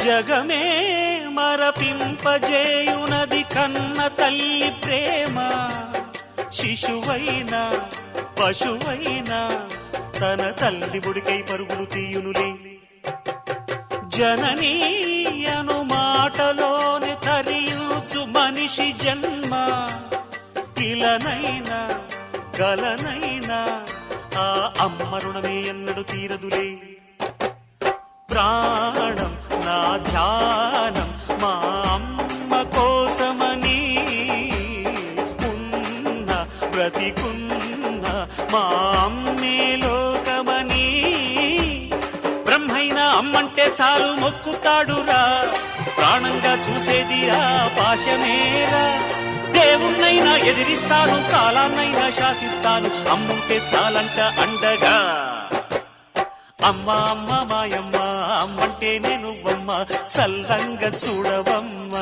జగమే మరపింపజేయునది కన్న తల్లి ప్రేమ. శిశువైనా పశువైనా తన తల్లి బుడికై పరుగులు తీయునులే. జననీ అను మాటలోని తరియుచు మనిషి జన్మ. ఇలనైనా గలనైనా ఆ అమ్మ రుణమే ఎన్నడు తీరదులే. ప్రాణం నా ధ్యానం మా అమ్మ కోసమని, ఉన్న బ్రతికున్న మా అమ్మే లోకమని. బ్రహ్మైనా అమ్మంటే చాలు మొక్కుతాడురా, ప్రాణంగా చూసేది ఆ పాశమేరా. దేవుణ్ణైనా ఎదిరిస్తాను, కాలాన్నైనా శాసిస్తాను, అమ్ముంటే చాలంట అండగా. అమ్మ అమ్మ మాయమ్మ, అమ్మంటేనే నువ్వమ్మ, చల్లంగా చూడవమ్మ.